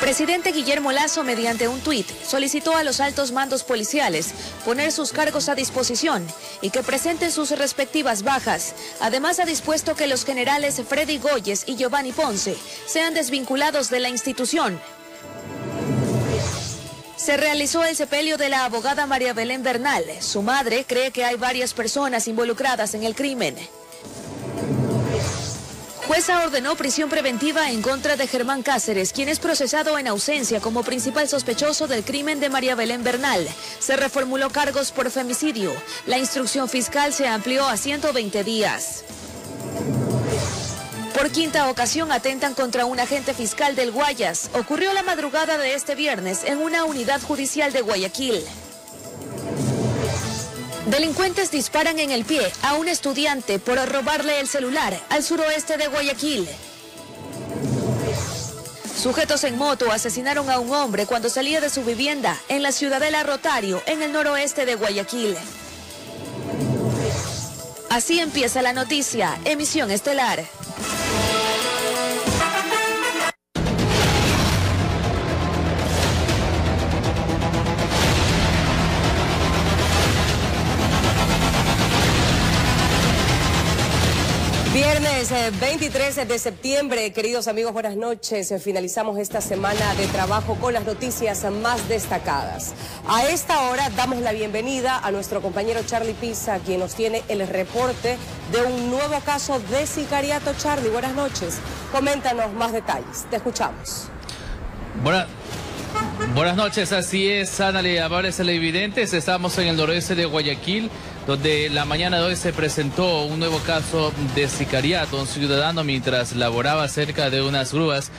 presidente Guillermo Lasso, mediante un tuit, solicitó a los altos mandos policiales poner sus cargos a disposición y que presenten sus respectivas bajas. Además, ha dispuesto que los generales Freddy Goyes y Giovanni Ponce sean desvinculados de la institución. Se realizó el sepelio de la abogada María Belén Bernal. Su madre cree que hay varias personas involucradas en el crimen. Jueza ordenó prisión preventiva en contra de Germán Cáceres, quien es procesado en ausencia como principal sospechoso del crimen de María Belén Bernal. Se reformuló cargos por femicidio. La instrucción fiscal se amplió a 120 días. Por quinta ocasión atentan contra un agente fiscal del Guayas. Ocurrió la madrugada de este viernes en una unidad judicial de Guayaquil. Delincuentes disparan en el pie a un estudiante por robarle el celular al suroeste de Guayaquil. Sujetos en moto asesinaron a un hombre cuando salía de su vivienda en la Ciudadela Rotario, en el noroeste de Guayaquil. Así empieza la noticia, emisión estelar. Viernes 23 de septiembre, queridos amigos, buenas noches. Finalizamos esta semana de trabajo con las noticias más destacadas. A esta hora damos la bienvenida a nuestro compañero Charlie Pisa, quien nos tiene el reporte de un nuevo caso de sicariato. Charlie, buenas noches. Coméntanos más detalles. Te escuchamos. Buenas noches, así es, Ana y amables televidentes. Estamos en el noroeste de Guayaquil, donde la mañana de hoy se presentó un nuevo caso de sicariato. Un ciudadano, mientras laboraba cerca de unas grúas,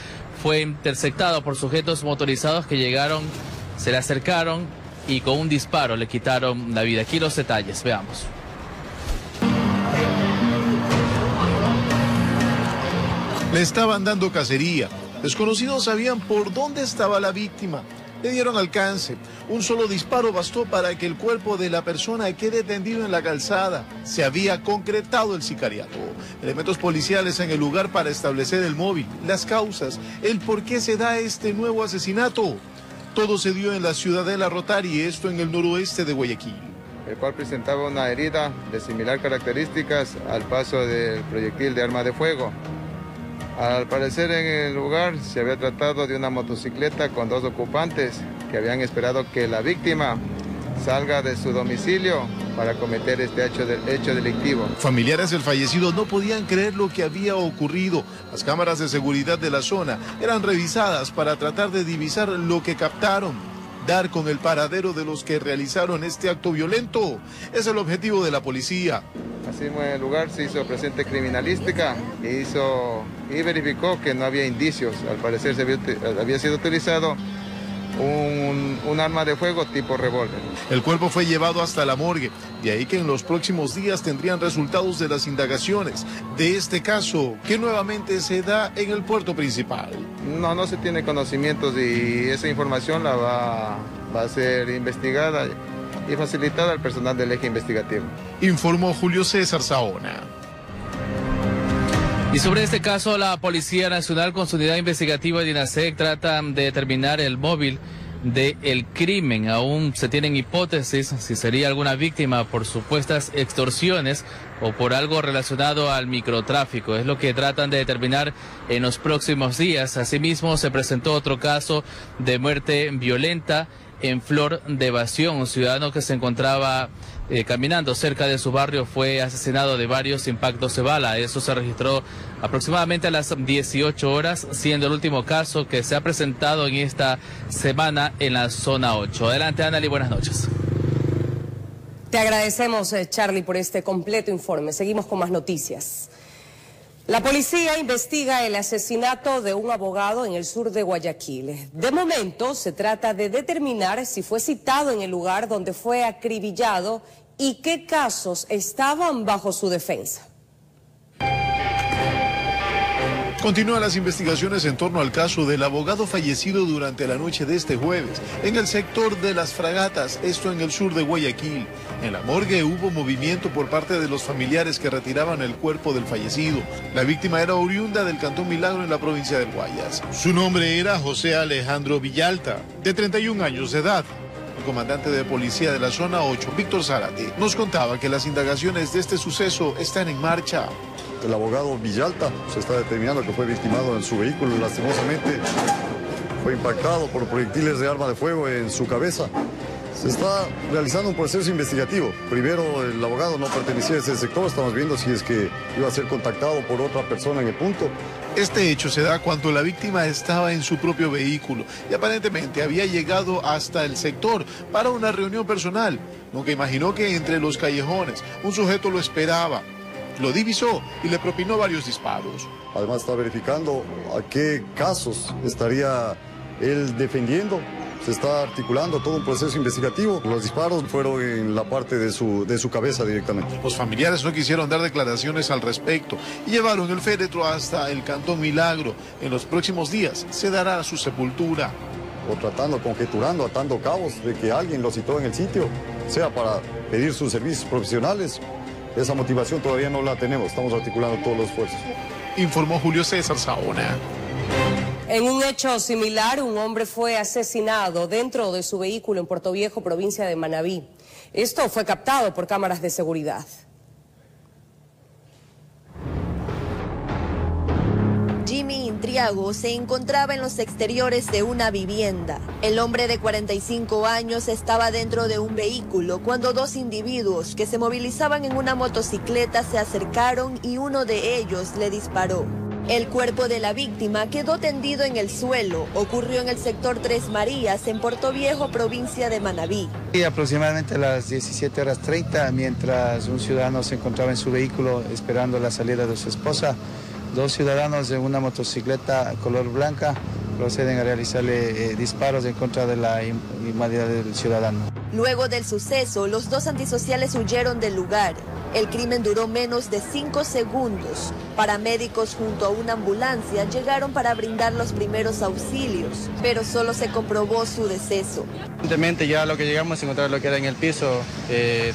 fue interceptado por sujetos motorizados que llegaron, se le acercaron y con un disparo le quitaron la vida. Aquí los detalles, veamos. Le estaban dando cacería. Desconocidos sabían por dónde estaba la víctima. Le dieron alcance. Un solo disparo bastó para que el cuerpo de la persona quede tendido en la calzada. Se había concretado el sicariato. Elementos policiales en el lugar para establecer el móvil, las causas, el por qué se da este nuevo asesinato. Todo se dio en la Ciudadela Rotario, esto en el noroeste de Guayaquil. El cual presentaba una herida de similar características al paso del proyectil de arma de fuego. Al parecer en el lugar se había tratado de una motocicleta con dos ocupantes que habían esperado que la víctima salga de su domicilio para cometer este hecho delictivo. Familiares del fallecido no podían creer lo que había ocurrido. Las cámaras de seguridad de la zona eran revisadas para tratar de divisar lo que captaron. Dar con el paradero de los que realizaron este acto violento es el objetivo de la policía. Así en el lugar se hizo presente criminalística y verificó que no había indicios. Al parecer había sido utilizado un arma de fuego tipo revólver. El cuerpo fue llevado hasta la morgue, de ahí que en los próximos días tendrían resultados de las indagaciones de este caso que nuevamente se da en el puerto principal. No se tiene conocimientos y esa información la va a ser investigada y facilitada al personal del eje investigativo. Informó Julio César Saona. Y sobre este caso, la Policía Nacional con su unidad investigativa de INASEC trata de determinar el móvil del crimen. Aún se tienen hipótesis si sería alguna víctima por supuestas extorsiones o por algo relacionado al microtráfico. Es lo que tratan de determinar en los próximos días. Asimismo, se presentó otro caso de muerte violenta en Flor de Evasión. Un ciudadano que se encontraba caminando cerca de su barrio fue asesinado de varios impactos de bala. Eso se registró aproximadamente a las 18 horas, siendo el último caso que se ha presentado en esta semana en la zona 8. Adelante, Ana, y buenas noches. Te agradecemos, Charlie, por este completo informe. Seguimos con más noticias. La policía investiga el asesinato de un abogado en el sur de Guayaquil. De momento, se trata de determinar si fue citado en el lugar donde fue acribillado y qué casos estaban bajo su defensa. Continúan las investigaciones en torno al caso del abogado fallecido durante la noche de este jueves en el sector de Las Fragatas, esto en el sur de Guayaquil. En la morgue hubo movimiento por parte de los familiares que retiraban el cuerpo del fallecido. La víctima era oriunda del Cantón Milagro en la provincia del Guayas. Su nombre era José Alejandro Villalta, de 31 años de edad. El comandante de policía de la zona 8, Víctor Zárate, nos contaba que las indagaciones de este suceso están en marcha. El abogado Villalta se está determinando que fue victimado en su vehículo. Lastimosamente fue impactado por proyectiles de arma de fuego en su cabeza. Se está realizando un proceso investigativo. Primero, el abogado no pertenecía a ese sector. Estamos viendo si es que iba a ser contactado por otra persona en el punto. Este hecho se da cuando la víctima estaba en su propio vehículo y aparentemente había llegado hasta el sector para una reunión personal. Nunca imaginó que entre los callejones un sujeto lo esperaba. Lo divisó y le propinó varios disparos. Además está verificando a qué casos estaría él defendiendo. Se está articulando todo un proceso investigativo. Los disparos fueron en la parte de su cabeza directamente. Los familiares no quisieron dar declaraciones al respecto y llevaron el féretro hasta el Cantón Milagro. En los próximos días se dará su sepultura. O tratando, conjeturando, atando cabos de que alguien lo citó en el sitio, sea para pedir sus servicios profesionales. Esa motivación todavía no la tenemos. Estamos articulando todos los esfuerzos. Informó Julio César Saona. En un hecho similar, un hombre fue asesinado dentro de su vehículo en Puerto Viejo, provincia de Manabí. Esto fue captado por cámaras de seguridad. Jimmy Intriago se encontraba en los exteriores de una vivienda. El hombre de 45 años estaba dentro de un vehículo cuando dos individuos que se movilizaban en una motocicleta se acercaron y uno de ellos le disparó. El cuerpo de la víctima quedó tendido en el suelo. Ocurrió en el sector Tres Marías, en Puerto Viejo, provincia de Manabí. Y aproximadamente a las 17:30, mientras un ciudadano se encontraba en su vehículo esperando la salida de su esposa, dos ciudadanos de una motocicleta color blanca proceden a realizarle disparos en contra de la inmovilidad del ciudadano. Luego del suceso, los dos antisociales huyeron del lugar. El crimen duró menos de 5 segundos. Paramédicos junto a una ambulancia llegaron para brindar los primeros auxilios, pero solo se comprobó su deceso. Evidentemente ya lo que llegamos a encontrar lo que era en el piso,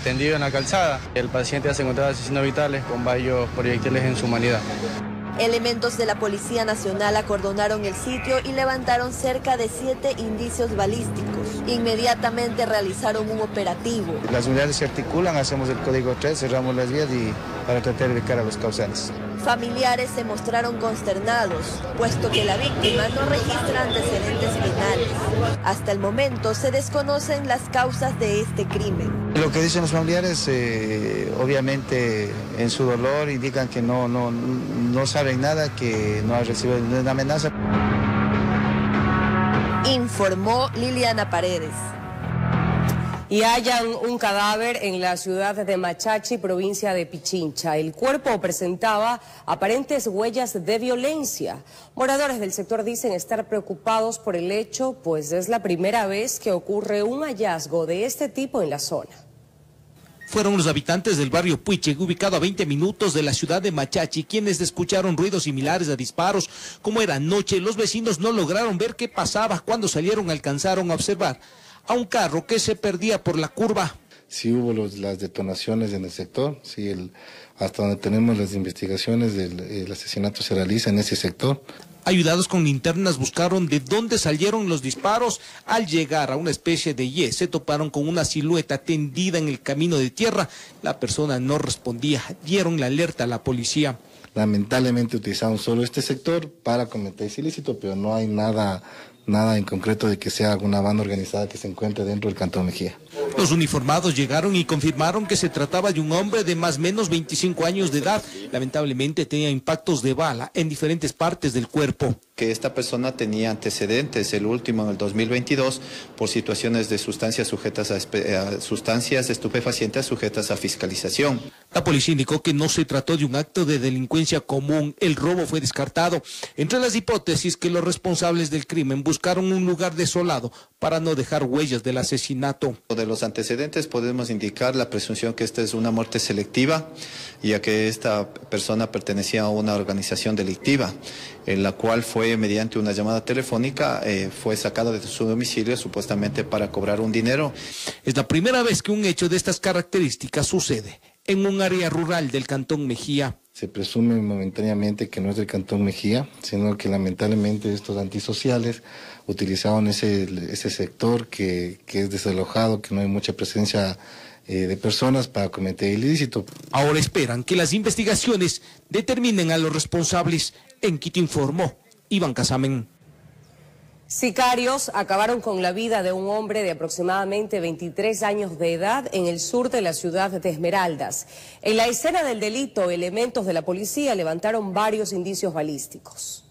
tendido en la calzada. El paciente ya se encontraba sin signos vitales con varios proyectiles en su humanidad. Elementos de la Policía Nacional acordonaron el sitio y levantaron cerca de 7 indicios balísticos. Inmediatamente realizaron un operativo. Las unidades se articulan, hacemos el código 3, cerramos las vías para tratar de ubicar a los causantes. Familiares se mostraron consternados, puesto que la víctima no registra antecedentes penales. Hasta el momento se desconocen las causas de este crimen. Lo que dicen los familiares, obviamente en su dolor indican que no saben nada, que no ha recibido ninguna amenaza. Informó Liliana Paredes. Y hallan un cadáver en la ciudad de Machachi, provincia de Pichincha. El cuerpo presentaba aparentes huellas de violencia. Moradores del sector dicen estar preocupados por el hecho, pues es la primera vez que ocurre un hallazgo de este tipo en la zona. Fueron los habitantes del barrio Puiche, ubicado a 20 minutos de la ciudad de Machachi, quienes escucharon ruidos similares a disparos. Como era noche, los vecinos no lograron ver qué pasaba. Cuando salieron, alcanzaron a observar a un carro que se perdía por la curva. Sí hubo las detonaciones en el sector, sí, hasta donde tenemos las investigaciones del asesinato se realiza en ese sector. Ayudados con linternas buscaron de dónde salieron los disparos. Al llegar a una especie de Y, se toparon con una silueta tendida en el camino de tierra. La persona no respondía, dieron la alerta a la policía. Lamentablemente utilizaron solo este sector para cometer ese ilícito, pero no hay nada en concreto de que sea alguna banda organizada que se encuentre dentro del Cantón Mejía. Los uniformados llegaron y confirmaron que se trataba de un hombre de más o menos 25 años de edad. Lamentablemente tenía impactos de bala en diferentes partes del cuerpo. Que esta persona tenía antecedentes, el último en el 2022, por situaciones de sustancias sujetas a sustancias estupefacientes sujetas a fiscalización. La policía indicó que no se trató de un acto de delincuencia común. El robo fue descartado. Entre las hipótesis que los responsables del crimen buscan buscaron un lugar desolado para no dejar huellas del asesinato. De los antecedentes podemos indicar la presunción que esta es una muerte selectiva, ya que esta persona pertenecía a una organización delictiva, en la cual fue mediante una llamada telefónica, fue sacada de su domicilio supuestamente para cobrar un dinero. Es la primera vez que un hecho de estas características sucede en un área rural del Cantón Mejía. Se presume momentáneamente que no es del Cantón Mejía, sino que lamentablemente estos antisociales utilizaron ese sector que es desalojado, que no hay mucha presencia de personas para cometer el ilícito. Ahora esperan que las investigaciones determinen a los responsables. En Quito informó Iván Casamen. Sicarios acabaron con la vida de un hombre de aproximadamente 23 años de edad en el sur de la ciudad de Esmeraldas. En la escena del delito, elementos de la policía levantaron varios indicios balísticos.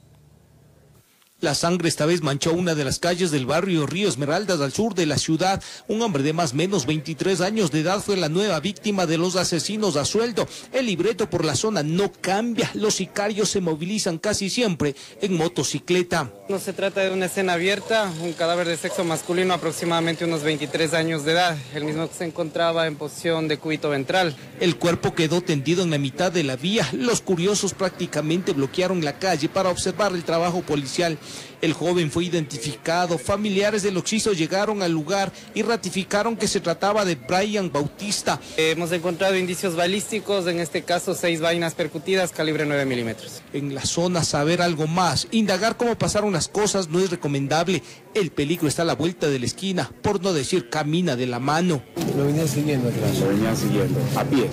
La sangre esta vez manchó una de las calles del barrio Río Esmeraldas al sur de la ciudad. Un hombre de más o menos 23 años de edad fue la nueva víctima de los asesinos a sueldo. El libreto por la zona no cambia. Los sicarios se movilizan casi siempre en motocicleta. No se trata de una escena abierta, un cadáver de sexo masculino aproximadamente unos 23 años de edad. El mismo se encontraba en posición de cúbito ventral. El cuerpo quedó tendido en la mitad de la vía. Los curiosos prácticamente bloquearon la calle para observar el trabajo policial. El joven fue identificado, familiares del occiso llegaron al lugar y ratificaron que se trataba de Brian Bautista. Hemos encontrado indicios balísticos, en este caso 6 vainas percutidas calibre 9 milímetros. En la zona saber algo más, indagar cómo pasaron las cosas no es recomendable. El peligro está a la vuelta de la esquina, por no decir camina de la mano. Lo venían siguiendo, claro. Lo venían siguiendo, a pie.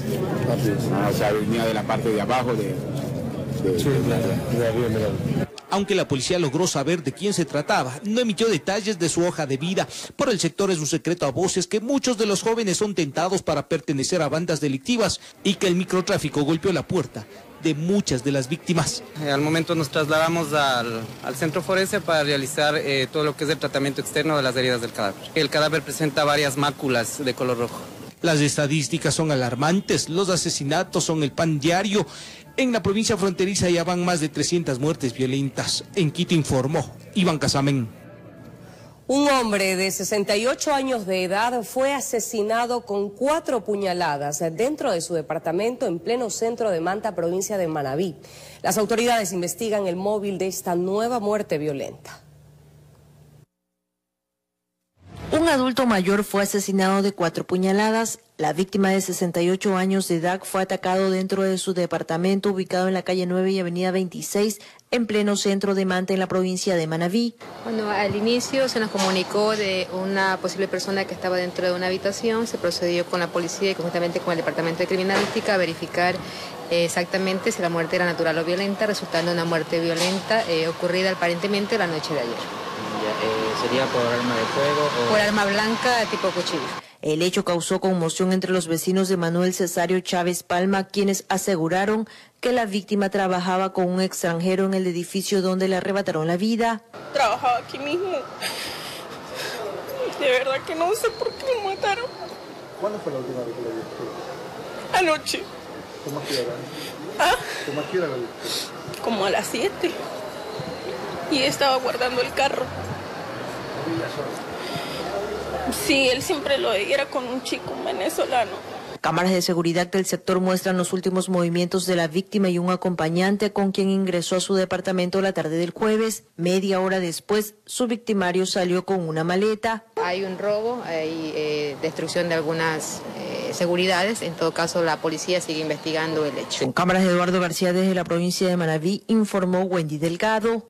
A pie. O sea, venía de la parte de abajo sí, claro, de arriba. Aunque la policía logró saber de quién se trataba, no emitió detalles de su hoja de vida. Por el sector es un secreto a voces que muchos de los jóvenes son tentados para pertenecer a bandas delictivas y que el microtráfico golpeó la puerta de muchas de las víctimas. Al momento nos trasladamos al centro forense para realizar todo lo que es el tratamiento externo de las heridas del cadáver. El cadáver presenta varias máculas de color rojo. Las estadísticas son alarmantes, los asesinatos son el pan diario. En la provincia fronteriza ya van más de 300 muertes violentas. En Quito informó Iván Casamen. Un hombre de 68 años de edad fue asesinado con 4 puñaladas dentro de su departamento en pleno centro de Manta, provincia de Manabí. Las autoridades investigan el móvil de esta nueva muerte violenta. Un adulto mayor fue asesinado de 4 puñaladas. La víctima de 68 años de edad fue atacado dentro de su departamento ubicado en la calle 9 y avenida 26, en pleno centro de Manta, en la provincia de Manabí. Bueno, al inicio se nos comunicó de una posible persona que estaba dentro de una habitación. Se procedió con la policía y conjuntamente con el departamento de criminalística a verificar exactamente si la muerte era natural o violenta, resultando una muerte violenta ocurrida aparentemente la noche de ayer. ¿Sería por arma de fuego o...? Por arma blanca tipo cuchillo. El hecho causó conmoción entre los vecinos de Manuel Cesario Chávez Palma, quienes aseguraron que la víctima trabajaba con un extranjero en el edificio donde le arrebataron la vida. Trabajaba aquí mismo. De verdad que no sé por qué lo mataron. ¿Cuándo fue la última vez que lo viste? Anoche. ¿Cómo a qué hora? ¿Ah? ¿Cómo a qué hora lo viste? Como a las 7. Y estaba guardando el carro. Sí, él siempre lo era con un chico, un venezolano. Cámaras de seguridad del sector muestran los últimos movimientos de la víctima y un acompañante con quien ingresó a su departamento la tarde del jueves. Media hora después, su victimario salió con una maleta. Hay un robo, hay destrucción de algunas seguridades. En todo caso, la policía sigue investigando el hecho. Con cámaras de Eduardo García desde la provincia de Manabí, informó Wendy Delgado.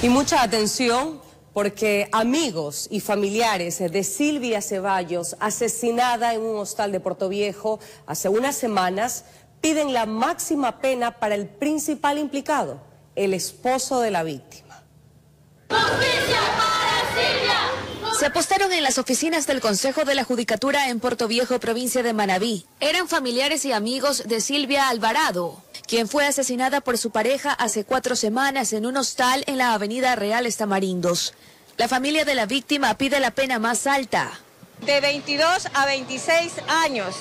Y mucha atención porque amigos y familiares de Silvia Ceballos, asesinada en un hostal de Portoviejo hace unas semanas, piden la máxima pena para el principal implicado, el esposo de la víctima. ¡Justicia para Silvia! Se apostaron en las oficinas del Consejo de la Judicatura en Portoviejo, provincia de Manabí. Eran familiares y amigos de Silvia Alvarado, quien fue asesinada por su pareja hace 4 semanas en un hostal en la avenida Reales Tamarindos. La familia de la víctima pide la pena más alta. De 22 a 26 años.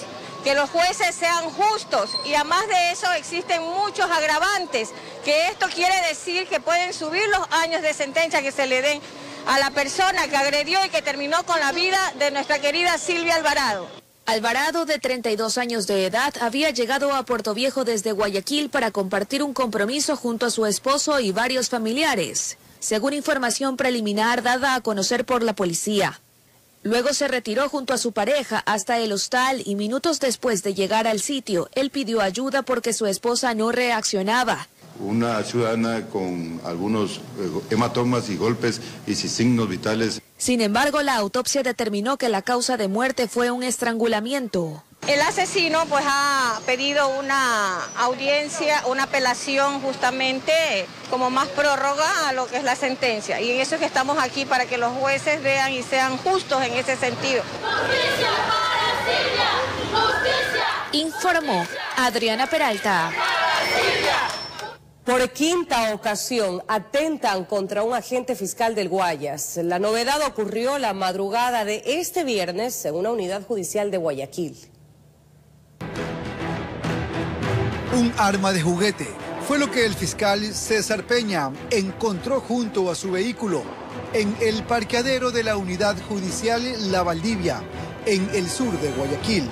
que los jueces sean justos, y además de eso existen muchos agravantes, que esto quiere decir que pueden subir los años de sentencia que se le den a la persona que agredió y que terminó con la vida de nuestra querida Silvia Alvarado. Alvarado, de 32 años de edad, había llegado a Puerto Viejo desde Guayaquil para compartir un compromiso junto a su esposo y varios familiares, según información preliminar dada a conocer por la policía. Luego se retiró junto a su pareja hasta el hostal y minutos después de llegar al sitio, él pidió ayuda porque su esposa no reaccionaba. Una ciudadana con algunos hematomas y golpes y sin signos vitales. Sin embargo, la autopsia determinó que la causa de muerte fue un estrangulamiento. El asesino pues ha pedido una audiencia, una apelación justamente como más prórroga a lo que es la sentencia. Y en eso es que estamos aquí, para que los jueces vean y sean justos en ese sentido. ¡Justicia para Silvia! ¡Justicia! Informó Adriana Peralta. Por quinta ocasión atentan contra un agente fiscal del Guayas. La novedad ocurrió la madrugada de este viernes en una unidad judicial de Guayaquil. Un arma de juguete fue lo que el fiscal César Peña encontró junto a su vehículo en el parqueadero de la unidad judicial La Valdivia, en el sur de Guayaquil.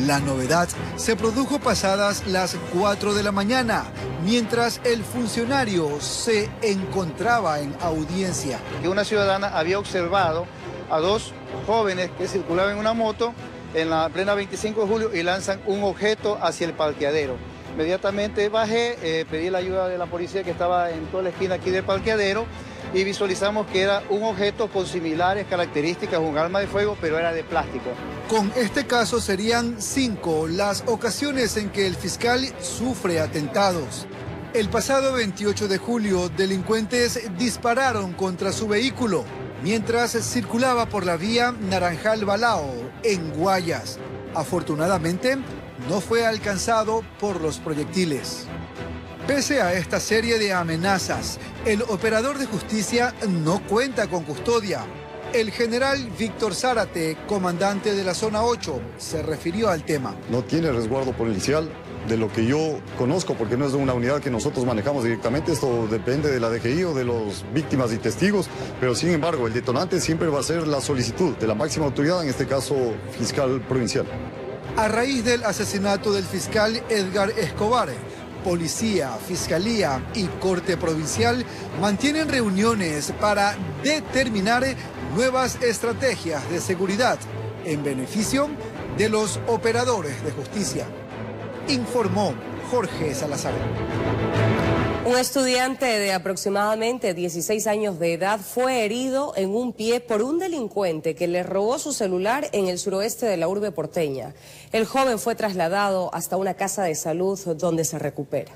La novedad se produjo pasadas las 4 de la mañana, mientras el funcionario se encontraba en audiencia. Que una ciudadana había observado a dos jóvenes que circulaban en una moto en la plena 25 de julio y lanzan un objeto hacia el parqueadero. Inmediatamente bajé, pedí la ayuda de la policía que estaba en toda la esquina aquí del parqueadero y visualizamos que era un objeto con similares características, un arma de fuego, pero era de plástico. Con este caso serían 5 las ocasiones en que el fiscal sufre atentados. El pasado 28 de julio, delincuentes dispararon contra su vehículo mientras circulaba por la vía Naranjal Balao, en Guayas. Afortunadamente, no fue alcanzado por los proyectiles. Pese a esta serie de amenazas, el operador de justicia no cuenta con custodia. El general Víctor Zárate, comandante de la zona 8, se refirió al tema. No tiene resguardo policial, de lo que yo conozco, porque no es una unidad que nosotros manejamos directamente. Esto depende de la DGI o de los víctimas y testigos, pero sin embargo el detonante siempre va a ser la solicitud de la máxima autoridad, en este caso fiscal provincial. A raíz del asesinato del fiscal Edgar Escobar, Policía, Fiscalía y Corte Provincial mantienen reuniones para determinar nuevas estrategias de seguridad en beneficio de los operadores de justicia, informó Jorge Salazar. Un estudiante de aproximadamente 16 años de edad fue herido en un pie por un delincuente que le robó su celular en el suroeste de la urbe porteña. El joven fue trasladado hasta una casa de salud donde se recupera.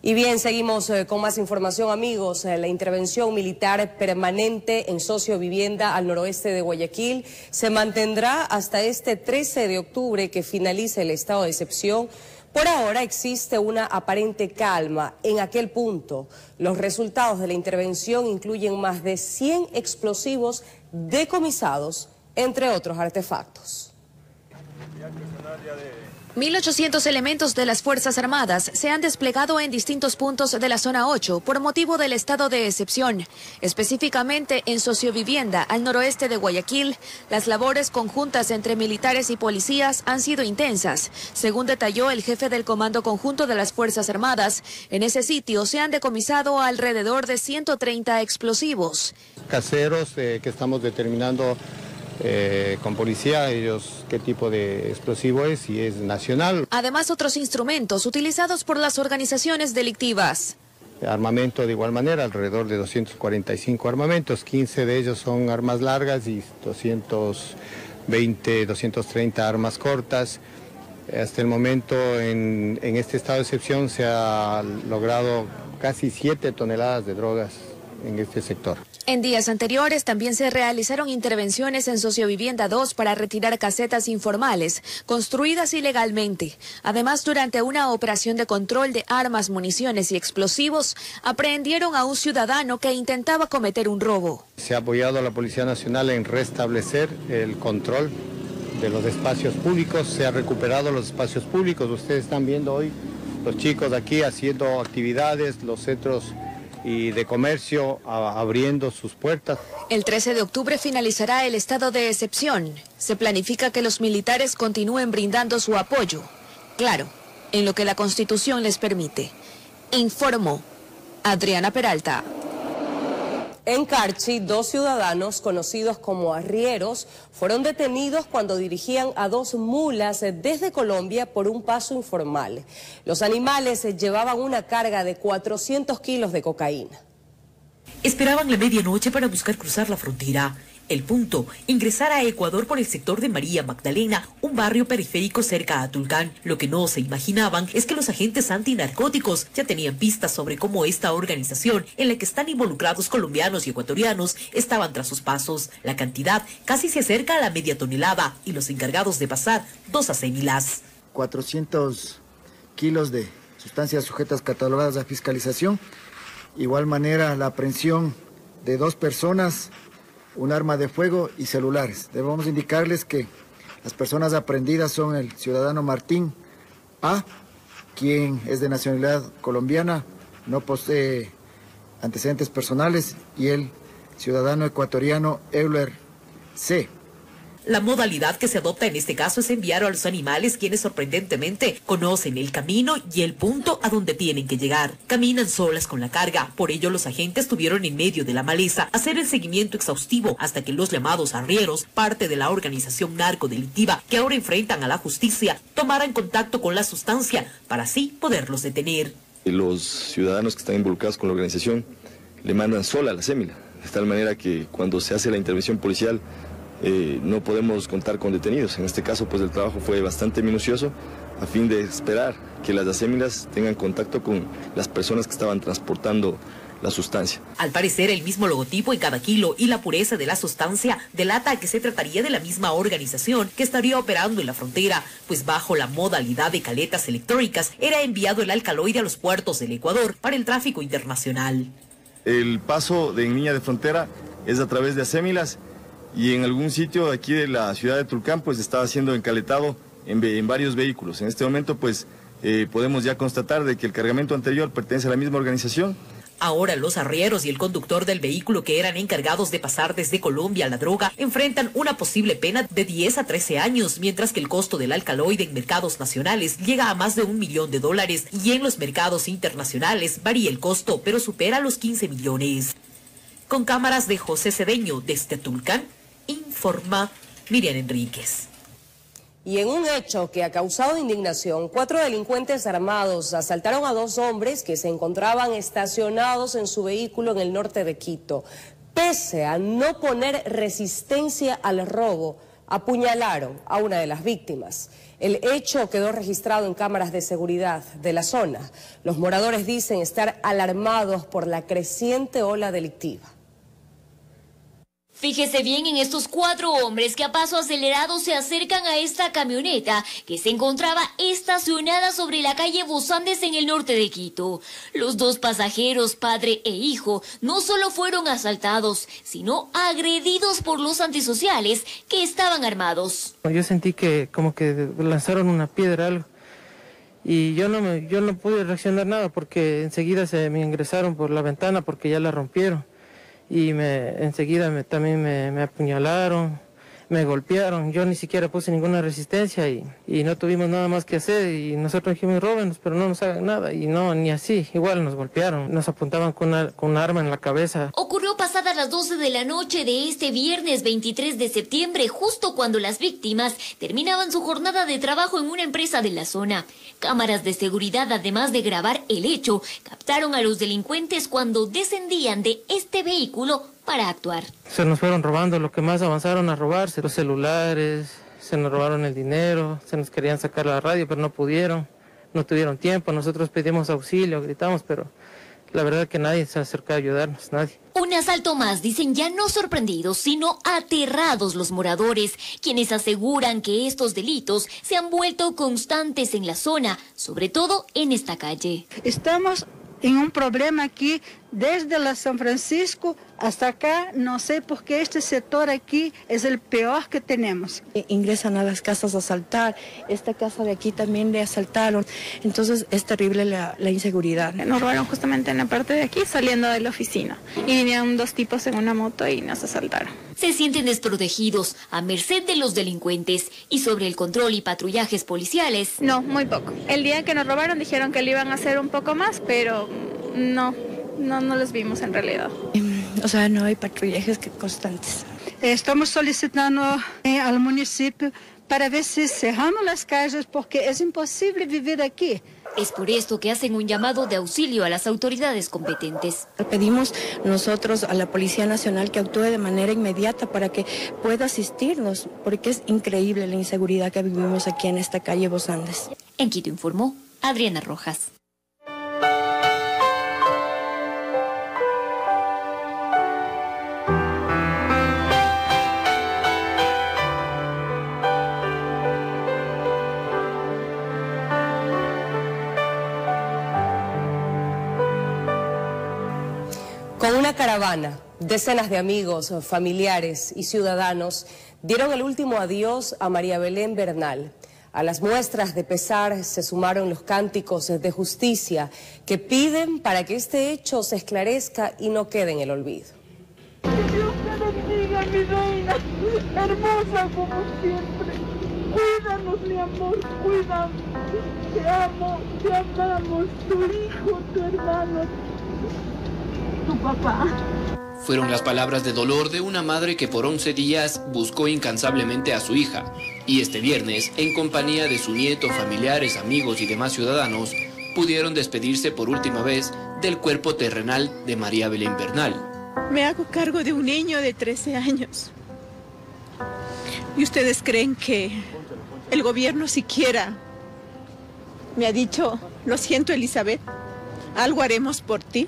Y bien, seguimos con más información, amigos. La intervención militar permanente en Sociovivienda al noroeste de Guayaquil se mantendrá hasta este 13 de octubre que finalice el estado de excepción. Por ahora existe una aparente calma en aquel punto. Los resultados de la intervención incluyen más de 100 explosivos decomisados, entre otros artefactos. 1.800 elementos de las Fuerzas Armadas se han desplegado en distintos puntos de la zona 8 por motivo del estado de excepción. Específicamente en Sociovivienda, al noroeste de Guayaquil, las labores conjuntas entre militares y policías han sido intensas. Según detalló el jefe del Comando Conjunto de las Fuerzas Armadas, en ese sitio se han decomisado alrededor de 130 explosivos. Caseros que estamos determinando con policía, ellos qué tipo de explosivo es, si es nacional. Además, otros instrumentos utilizados por las organizaciones delictivas. Armamento de igual manera, alrededor de 245 armamentos, 15 de ellos son armas largas y 220, 230 armas cortas. Hasta el momento en este estado de excepción se ha logrado casi 7 toneladas de drogas en este sector. En días anteriores también se realizaron intervenciones en Sociovivienda 2 para retirar casetas informales construidas ilegalmente. Además, durante una operación de control de armas, municiones y explosivos, aprehendieron a un ciudadano que intentaba cometer un robo. Se ha apoyado a la Policía Nacional en restablecer el control los espacios públicos, se han recuperado los espacios públicos. Ustedes están viendo hoy los chicos aquí haciendo actividades, los centros y de comercio abriendo sus puertas. El 13 de octubre finalizará el estado de excepción. Se planifica que los militares continúen brindando su apoyo. Claro, en lo que la Constitución les permite. Informó Adriana Peralta. En Carchi, 2 ciudadanos conocidos como arrieros fueron detenidos cuando dirigían a 2 mulas desde Colombia por un paso informal. Los animales llevaban una carga de 400 kilos de cocaína. Esperaban la medianoche para buscar cruzar la frontera. El punto, ingresar a Ecuador por el sector de María Magdalena, un barrio periférico cerca a Tulcán. Lo que no se imaginaban es que los agentes antinarcóticos ya tenían pistas sobre cómo esta organización, en la que están involucrados colombianos y ecuatorianos, estaban tras sus pasos. La cantidad casi se acerca a la media tonelada y los encargados de pasar 2 acémilas. 400 kilos de sustancias sujetas catalogadas a fiscalización. Igual manera la aprehensión de 2 personas, un arma de fuego y celulares. Debemos indicarles que las personas aprehendidas son el ciudadano Martín A., quien es de nacionalidad colombiana, no posee antecedentes personales, y el ciudadano ecuatoriano Euler C. La modalidad que se adopta en este caso es enviar a los animales, quienes sorprendentemente conocen el camino y el punto a donde tienen que llegar. Caminan solas con la carga, por ello los agentes tuvieron en medio de la maleza hacer el seguimiento exhaustivo hasta que los llamados arrieros, parte de la organización narcodelictiva que ahora enfrentan a la justicia, tomaran contacto con la sustancia para así poderlos detener. Los ciudadanos que están involucrados con la organización le mandan sola la acémila, de tal manera que cuando se hace la intervención policial no podemos contar con detenidos. En este caso, pues el trabajo fue bastante minucioso a fin de esperar que las acémilas tengan contacto con las personas que estaban transportando la sustancia. Al parecer, el mismo logotipo en cada kilo y la pureza de la sustancia delata que se trataría de la misma organización que estaría operando en la frontera, pues bajo la modalidad de caletas electrónicas era enviado el alcaloide a los puertos del Ecuador para el tráfico internacional. El paso de línea de frontera es a través de acémilas, y en algún sitio de aquí de la ciudad de Tulcán pues estaba siendo encaletado en varios vehículos. En este momento pues podemos ya constatar de que el cargamento anterior pertenece a la misma organización. Ahora los arrieros y el conductor del vehículo, que eran encargados de pasar desde Colombia la droga, enfrentan una posible pena de 10 a 13 años, mientras que el costo del alcaloide en mercados nacionales llega a más de $1 millón y en los mercados internacionales varía el costo, pero supera los 15 millones. Con cámaras de José Cedeño desde Tulcán, informa Miriam Enríquez. Y en un hecho que ha causado indignación, 4 delincuentes armados asaltaron a 2 hombres que se encontraban estacionados en su vehículo en el norte de Quito. Pese a no poner resistencia al robo, apuñalaron a una de las víctimas. El hecho quedó registrado en cámaras de seguridad de la zona. Los moradores dicen estar alarmados por la creciente ola delictiva. Fíjese bien en estos 4 hombres que a paso acelerado se acercan a esta camioneta que se encontraba estacionada sobre la calle Bosandes en el norte de Quito. Los 2 pasajeros, padre e hijo, no solo fueron asaltados, sino agredidos por los antisociales que estaban armados. Yo sentí que como que lanzaron una piedra, algo, y yo no pude reaccionar nada porque enseguida me ingresaron por la ventana porque ya la rompieron. Y enseguida también me apuñalaron, me golpearon. Yo ni siquiera puse ninguna resistencia y no tuvimos nada más que hacer. Y nosotros dijimos, róbenos, pero no nos hagan nada. Y no, ni así, igual nos golpearon. Nos apuntaban con una arma en la cabeza. Ocurrió pasadas las 12 de la noche de este viernes 23 de septiembre, justo cuando las víctimas terminaban su jornada de trabajo en una empresa de la zona. Cámaras de seguridad, además de grabar el hecho, captaron a los delincuentes cuando descendían de este vehículo para actuar. Se nos fueron robando, lo que más avanzaron a robarse, los celulares, se nos robaron el dinero, se nos querían sacar la radio, pero no pudieron, no tuvieron tiempo. Nosotros pedimos auxilio, gritamos, pero la verdad que nadie se acercó a ayudarnos, nadie. Un asalto más, dicen ya no sorprendidos, sino aterrados los moradores, quienes aseguran que estos delitos se han vuelto constantes en la zona, sobre todo en esta calle. Estamos en un problema aquí desde la San Francisco hasta acá, no sé por qué este sector aquí es el peor que tenemos. Ingresan a las casas a asaltar, esta casa de aquí también le asaltaron, entonces es terrible la inseguridad. Nos robaron justamente en la parte de aquí, saliendo de la oficina, y vinieron dos tipos en una moto y nos asaltaron. Se sienten desprotegidos, a merced de los delincuentes, y sobre el control y patrullajes policiales. No, muy poco. El día que nos robaron dijeron que lo iban a hacer un poco más, pero no los vimos en realidad. O sea, no hay patrullajes constantes. Estamos solicitando al municipio para ver si cerramos las calles porque es imposible vivir aquí. Es por esto que hacen un llamado de auxilio a las autoridades competentes. Pedimos nosotros a la Policía Nacional que actúe de manera inmediata para que pueda asistirnos, porque es increíble la inseguridad que vivimos aquí en esta calle Vos Andes. En Quito informó Adriana Rojas. Con una caravana, decenas de amigos, familiares y ciudadanos dieron el último adiós a María Belén Bernal. A las muestras de pesar se sumaron los cánticos de justicia que piden para que este hecho se esclarezca y no quede en el olvido. Que Dios te bendiga, mi reina, hermosa como siempre. Cuídanos, mi amor, cuídanos. Te amo, te amamos, tu hijo, tu hermano, tu papá. Fueron las palabras de dolor de una madre que por 11 días buscó incansablemente a su hija y este viernes, en compañía de su nieto, familiares, amigos y demás ciudadanos, pudieron despedirse por última vez del cuerpo terrenal de María Belén Bernal. Me hago cargo de un niño de 13 años. ¿Y ustedes creen que el gobierno siquiera me ha dicho, lo siento, Elizabeth, algo haremos por ti?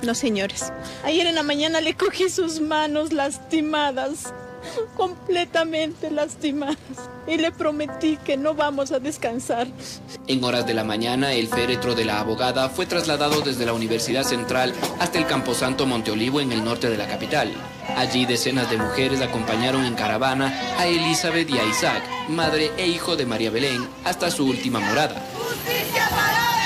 No, señores. Ayer en la mañana le cogí sus manos lastimadas, completamente lastimadas, y le prometí que no vamos a descansar. En horas de la mañana, el féretro de la abogada fue trasladado desde la Universidad Central hasta el Camposanto Monte Olivo en el norte de la capital. Allí decenas de mujeres acompañaron en caravana a Elizabeth y a Isaac, madre e hijo de María Belén, hasta su última morada. ¡Justicia para Belén!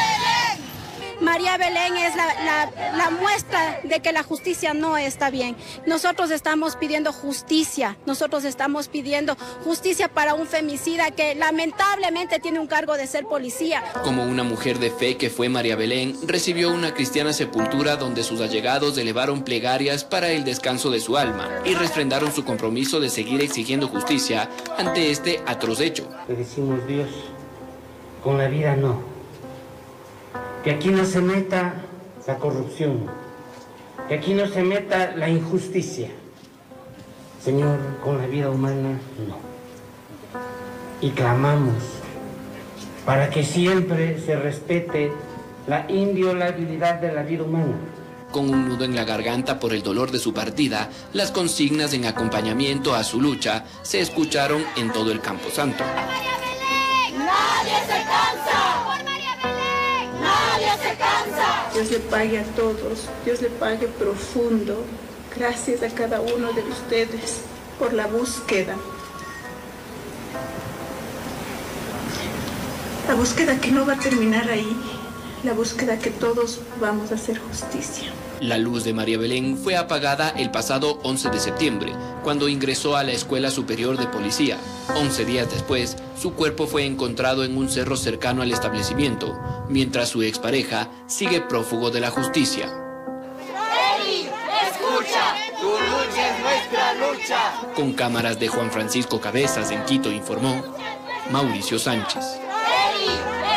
María Belén es la muestra de que la justicia no está bien. Nosotros estamos pidiendo justicia. Nosotros estamos pidiendo justicia para un femicida que lamentablemente tiene un cargo de ser policía. Como una mujer de fe que fue María Belén, recibió una cristiana sepultura donde sus allegados elevaron plegarias para el descanso de su alma y refrendaron su compromiso de seguir exigiendo justicia ante este atroz hecho. Le decimos, Dios, con la vida no. Que aquí no se meta la corrupción, que aquí no se meta la injusticia. Señor, con la vida humana, no. Y clamamos para que siempre se respete la inviolabilidad de la vida humana. Con un nudo en la garganta por el dolor de su partida, las consignas en acompañamiento a su lucha se escucharon en todo el Camposanto. ¡Nadie se cansa! ¡Por María Belén! ¡Nadie se cansa! Dios le pague a todos, Dios le pague profundo. Gracias a cada uno de ustedes por la búsqueda. La búsqueda que no va a terminar ahí, la búsqueda que todos vamos a hacer justicia. La luz de María Belén fue apagada el pasado 11 de septiembre, cuando ingresó a la Escuela Superior de Policía. 11 días después, su cuerpo fue encontrado en un cerro cercano al establecimiento, mientras su expareja sigue prófugo de la justicia. ¡Eri, escucha! ¡Tu lucha es nuestra lucha! Con cámaras de Juan Francisco Cabezas en Quito, informó Mauricio Sánchez. ¡Eri,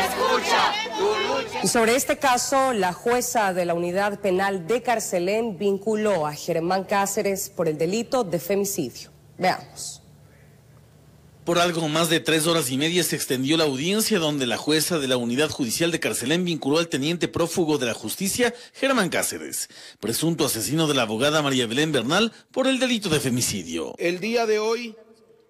escucha! ¡Tu lucha! Y sobre este caso, la jueza de la Unidad Penal de Carcelén vinculó a Germán Cáceres por el delito de femicidio. Veamos. Por algo más de 3 horas y media se extendió la audiencia donde la jueza de la Unidad Judicial de Carcelén vinculó al teniente prófugo de la justicia, Germán Cáceres, presunto asesino de la abogada María Belén Bernal, por el delito de femicidio. El día de hoy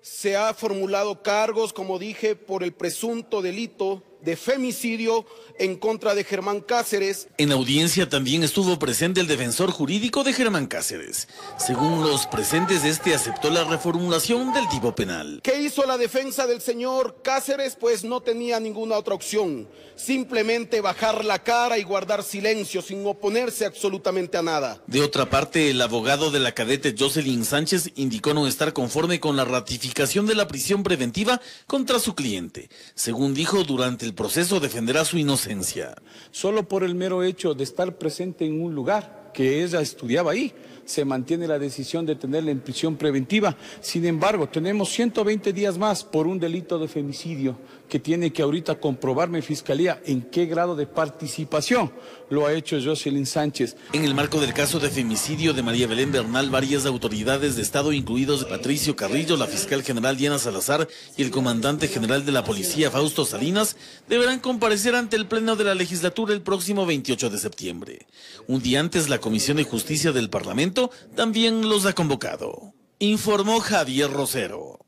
se ha formulado cargos, como dije, por el presunto delito de femicidio en contra de Germán Cáceres. En la audiencia también estuvo presente el defensor jurídico de Germán Cáceres. Según los presentes, este aceptó la reformulación del tipo penal. ¿Qué hizo la defensa del señor Cáceres? Pues no tenía ninguna otra opción. Simplemente bajar la cara y guardar silencio sin oponerse absolutamente a nada. De otra parte, el abogado de la cadete Jocelyn Sánchez indicó no estar conforme con la ratificación de la prisión preventiva contra su cliente. Según dijo, durante el proceso defenderá su inocencia. Solo por el mero hecho de estar presente en un lugar que ella estudiaba ahí, se mantiene la decisión de tenerla en prisión preventiva. Sin embargo, tenemos 120 días más por un delito de femicidio que tiene que ahorita comprobarme Fiscalía en qué grado de participación lo ha hecho Jocelyn Sánchez. En el marco del caso de femicidio de María Belén Bernal, varias autoridades de Estado, incluidos Patricio Carrillo, la fiscal general Diana Salazar y el comandante general de la policía Fausto Salinas, deberán comparecer ante el Pleno de la Legislatura el próximo 28 de septiembre. Un día antes, la Comisión de Justicia del Parlamento también los ha convocado. Informó Javier Rosero.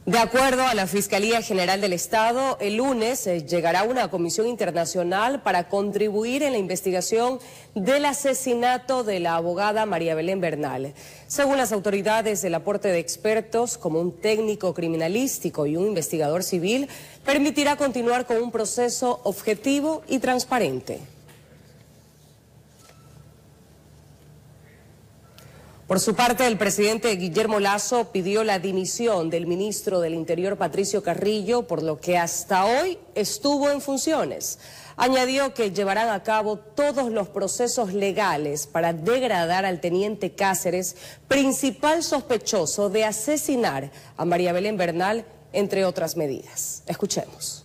De acuerdo a la Fiscalía General del Estado, el lunes llegará una comisión internacional para contribuir en la investigación del asesinato de la abogada María Belén Bernal. Según las autoridades, el aporte de expertos como un técnico criminalístico y un investigador civil permitirá continuar con un proceso objetivo y transparente. Por su parte, el presidente Guillermo Lasso pidió la dimisión del ministro del Interior Patricio Carrillo, por lo que hasta hoy estuvo en funciones. Añadió que llevarán a cabo todos los procesos legales para degradar al teniente Cáceres, principal sospechoso de asesinar a María Belén Bernal, entre otras medidas. Escuchemos.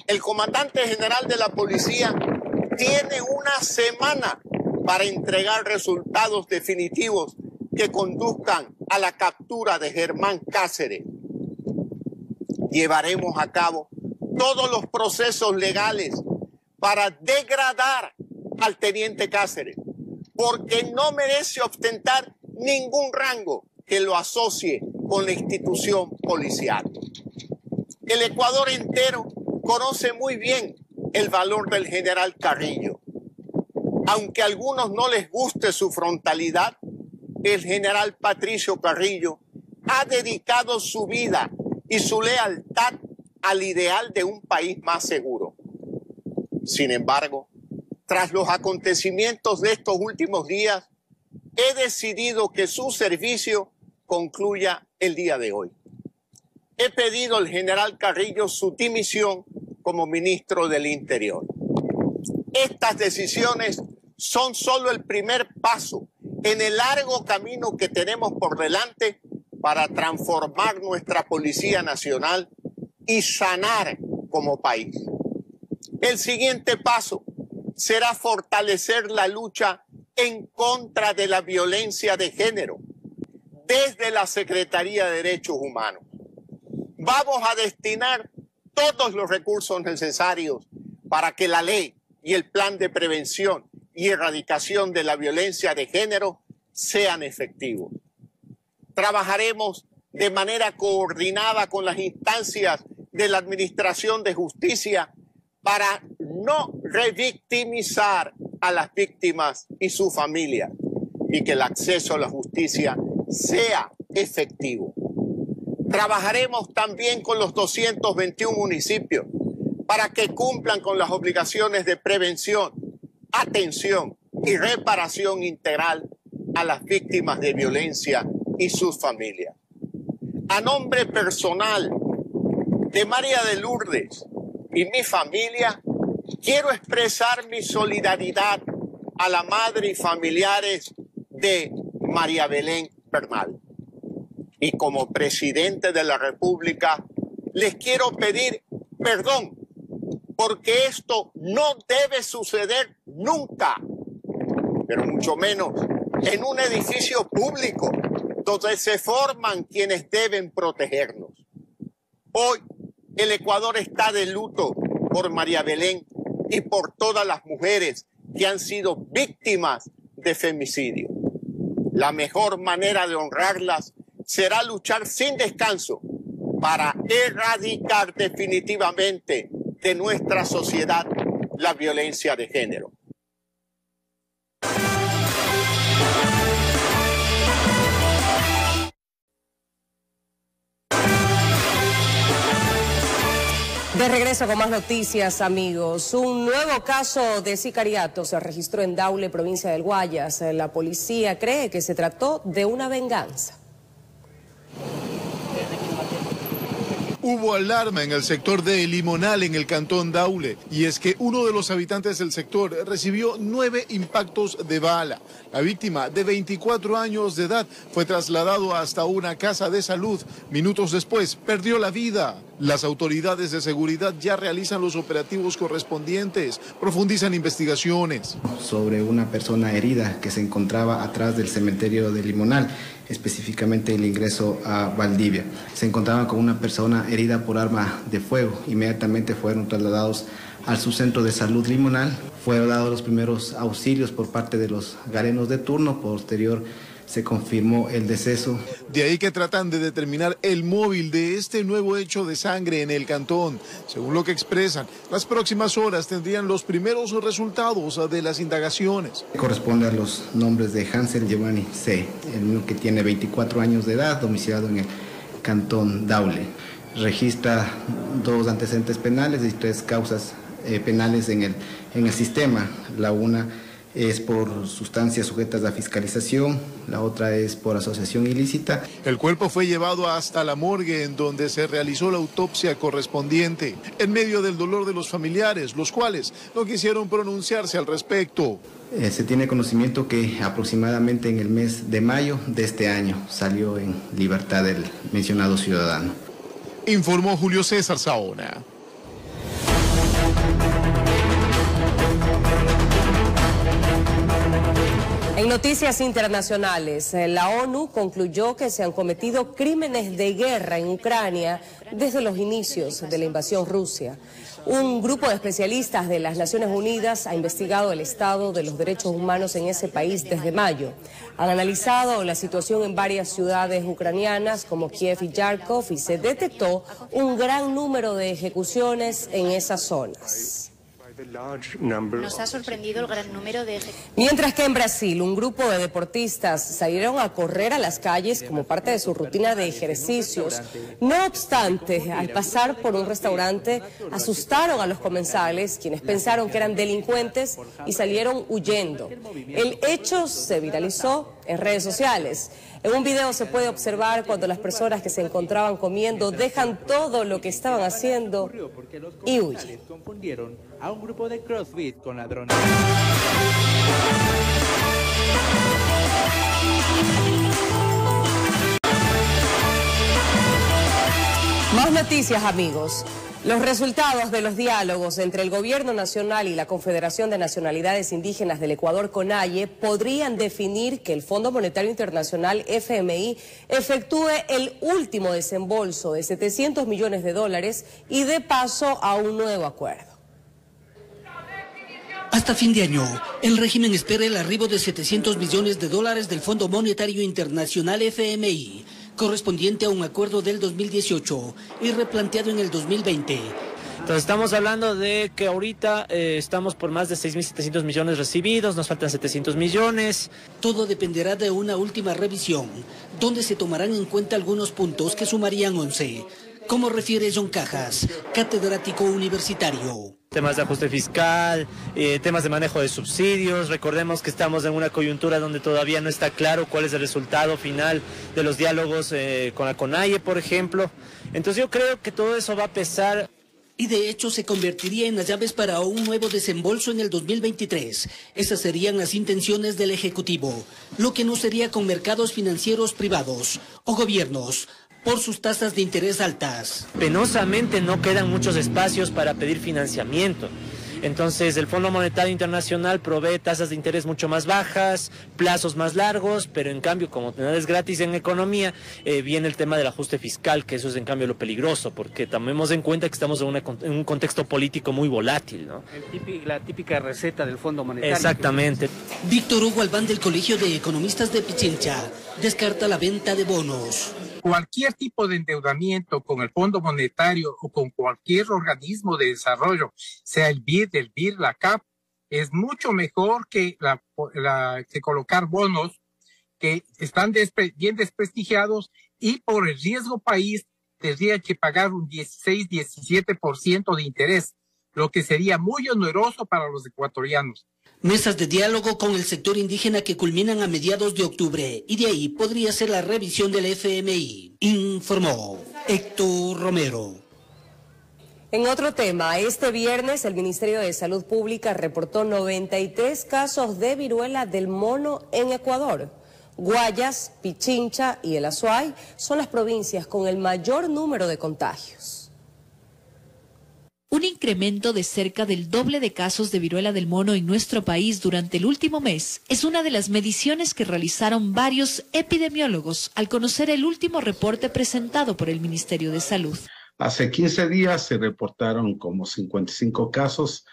El comandante general de la policía tiene una semana para entregar resultados definitivos que conduzcan a la captura de Germán Cáceres. Llevaremos a cabo todos los procesos legales para degradar al teniente Cáceres, porque no merece ostentar ningún rango que lo asocie con la institución policial. El Ecuador entero conoce muy bien el valor del general Carrillo. Aunque a algunos no les guste su frontalidad, el general Patricio Carrillo ha dedicado su vida y su lealtad al ideal de un país más seguro. Sin embargo, tras los acontecimientos de estos últimos días, he decidido que su servicio concluya el día de hoy. He pedido al general Carrillo su dimisión como ministro del Interior. Estas decisiones son solo el primer paso en el largo camino que tenemos por delante para transformar nuestra Policía Nacional y sanar como país. El siguiente paso será fortalecer la lucha en contra de la violencia de género desde la Secretaría de Derechos Humanos. Vamos a destinar todos los recursos necesarios para que la ley y el plan de prevención y erradicación de la violencia de género sean efectivos. Trabajaremos de manera coordinada con las instancias de la Administración de Justicia para no revictimizar a las víctimas y su familia y que el acceso a la justicia sea efectivo. Trabajaremos también con los 221 municipios para que cumplan con las obligaciones de prevención, atención y reparación integral a las víctimas de violencia y sus familias. A nombre personal de María de Lourdes y mi familia, quiero expresar mi solidaridad a la madre y familiares de María Belén Bernal. Y como presidente de la República, les quiero pedir perdón, porque esto no debe suceder nunca, pero mucho menos en un edificio público donde se forman quienes deben protegernos. Hoy el Ecuador está de luto por María Belén y por todas las mujeres que han sido víctimas de femicidio. La mejor manera de honrarlas será luchar sin descanso para erradicar definitivamente de nuestra sociedad la violencia de género. De regreso con más noticias, amigos. Un nuevo caso de sicariato se registró en Daule, provincia del Guayas. La policía cree que se trató de una venganza. Hubo alarma en el sector de Limonal, en el cantón Daule, y es que uno de los habitantes del sector recibió 9 impactos de bala. La víctima, de 24 años de edad, fue trasladado hasta una casa de salud. Minutos después, perdió la vida. Las autoridades de seguridad ya realizan los operativos correspondientes, profundizan investigaciones. Sobre una persona herida que se encontraba atrás del cementerio de Limonal, específicamente el ingreso a Valdivia. Se encontraba con una persona herida por arma de fuego. Inmediatamente fueron trasladados al subcentro de salud Limonal. Fueron dados los primeros auxilios por parte de los garenos de turno. Posterior se confirmó el deceso. De ahí que tratan de determinar el móvil de este nuevo hecho de sangre en el cantón. Según lo que expresan, las próximas horas tendrían los primeros resultados de las indagaciones. Corresponde a los nombres de Hansel Giovanni C., el niño que tiene 24 años de edad, domiciliado en el cantón Daule. Registra 2 antecedentes penales y 3 causas penales en el sistema. La una es por sustancias sujetas a fiscalización, la otra es por asociación ilícita. El cuerpo fue llevado hasta la morgue, en donde se realizó la autopsia correspondiente, en medio del dolor de los familiares, los cuales no quisieron pronunciarse al respecto. Se tiene conocimiento que aproximadamente en el mes de mayo de este año salió en libertad el mencionado ciudadano. Informó Julio César Saona. En noticias internacionales, la ONU concluyó que se han cometido crímenes de guerra en Ucrania desde los inicios de la invasión rusa. Un grupo de especialistas de las Naciones Unidas ha investigado el estado de los derechos humanos en ese país desde mayo. Han analizado la situación en varias ciudades ucranianas como Kiev y Kharkov y se detectó un gran número de ejecuciones en esas zonas. Nos ha sorprendido el gran número de ejecuciones. Mientras que en Brasil, un grupo de deportistas salieron a correr a las calles como parte de su rutina de ejercicios. No obstante, al pasar por un restaurante, asustaron a los comensales, quienes pensaron que eran delincuentes y salieron huyendo. El hecho se viralizó en redes sociales. En un video se puede observar cuando las personas que se encontraban comiendo dejan todo lo que estaban haciendo y huyen. Confundieron a un grupo de CrossFit con ladrones. Más noticias, amigos. Los resultados de los diálogos entre el Gobierno Nacional y la Confederación de Nacionalidades Indígenas del Ecuador, CONAIE, podrían definir que el Fondo Monetario Internacional, FMI, efectúe el último desembolso de $700 millones y dé paso a un nuevo acuerdo. Hasta fin de año, el régimen espera el arribo de $700 millones del Fondo Monetario Internacional, FMI, correspondiente a un acuerdo del 2018 y replanteado en el 2020. Entonces estamos hablando de que ahorita estamos por más de 6.700 millones recibidos, nos faltan 700 millones. Todo dependerá de una última revisión, donde se tomarán en cuenta algunos puntos que sumarían 11, como refiere John Cajas, catedrático universitario. Temas de ajuste fiscal, temas de manejo de subsidios. Recordemos que estamos en una coyuntura donde todavía no está claro cuál es el resultado final de los diálogos con la CONAIE, por ejemplo. Entonces yo creo que todo eso va a pesar. Y de hecho se convertiría en las llaves para un nuevo desembolso en el 2023. Esas serían las intenciones del Ejecutivo, lo que no sería con mercados financieros privados o gobiernos, por sus tasas de interés altas. Penosamente no quedan muchos espacios para pedir financiamiento. Entonces el Fondo Monetario Internacional provee tasas de interés mucho más bajas, plazos más largos, pero en cambio, como nada es gratis en economía, viene el tema del ajuste fiscal, que eso es en cambio lo peligroso, porque tomemos en cuenta que estamos en un contexto político muy volátil, ¿no? La típica receta del Fondo Monetario. Exactamente. Víctor Hugo Albán, del Colegio de Economistas de Pichincha, descarta la venta de bonos. cualquier tipo de endeudamiento con el Fondo Monetario o con cualquier organismo de desarrollo, sea el BID, el BIR, la CAP, es mucho mejor que que colocar bonos que están bien desprestigiados y por el riesgo país tendría que pagar un 16-17% de interés, lo que sería muy oneroso para los ecuatorianos. Mesas de diálogo con el sector indígena que culminan a mediados de octubre y de ahí podría ser la revisión del FMI, informó Héctor Romero. En otro tema, este viernes el Ministerio de Salud Pública reportó 93 casos de viruela del mono en Ecuador. Guayas, Pichincha y el Azuay son las provincias con el mayor número de contagios. Un incremento de cerca del doble de casos de viruela del mono en nuestro país durante el último mes es una de las mediciones que realizaron varios epidemiólogos al conocer el último reporte presentado por el Ministerio de Salud. Hace 15 días se reportaron como 55 casos,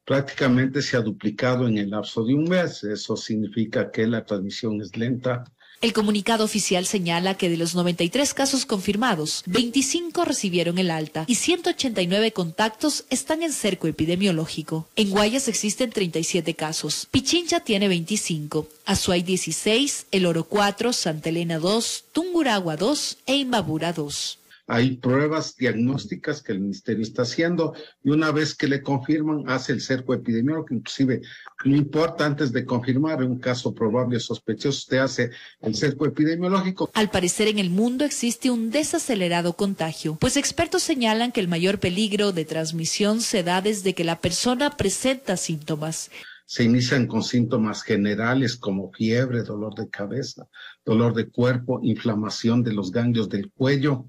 prácticamente se ha duplicado en el lapso de un mes. Eso significa que la transmisión es lenta. El comunicado oficial señala que de los 93 casos confirmados, 25 recibieron el alta y 189 contactos están en cerco epidemiológico. En Guayas existen 37 casos, Pichincha tiene 25, Azuay 16, El Oro 4, Santa Elena 2, Tungurahua 2 e Imbabura 2. Hay pruebas diagnósticas que el Ministerio está haciendo y una vez que le confirman, hace el cerco epidemiológico. Inclusive, no importa, antes de confirmar un caso probable o sospechoso, usted hace el cerco epidemiológico. Al parecer, en el mundo existe un desacelerado contagio, pues expertos señalan que el mayor peligro de transmisión se da desde que la persona presenta síntomas. Se inician con síntomas generales como fiebre, dolor de cabeza, dolor de cuerpo, inflamación de los ganglios del cuello.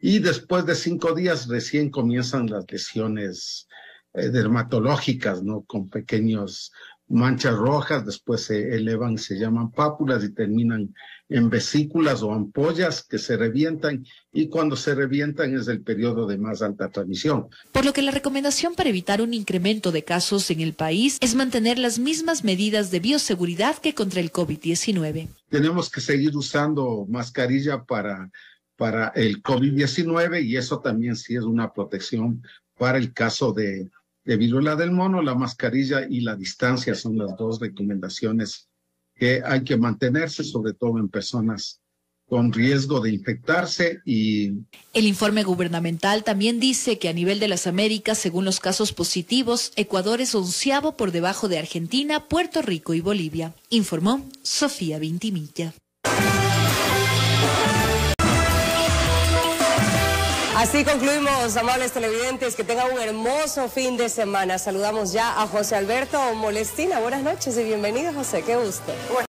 Y después de 5 días recién comienzan las lesiones dermatológicas, ¿no? Con pequeños manchas rojas, después se elevan, se llaman pápulas y terminan en vesículas o ampollas que se revientan y cuando se revientan es el periodo de más alta transmisión. Por lo que la recomendación para evitar un incremento de casos en el país es mantener las mismas medidas de bioseguridad que contra el COVID-19. Tenemos que seguir usando mascarilla para el COVID-19 y eso también sí es una protección para el caso de viruela del mono. La mascarilla y la distancia son las dos recomendaciones que hay que mantenerse, sobre todo en personas con riesgo de infectarse. Y el informe gubernamental también dice que a nivel de las Américas, según los casos positivos, Ecuador es 11º por debajo de Argentina, Puerto Rico y Bolivia, informó Sofía Vintimilla. Así concluimos, amables televidentes, que tengan un hermoso fin de semana. Saludamos ya a José Alberto Molestina. Buenas noches y bienvenido, José, qué gusto.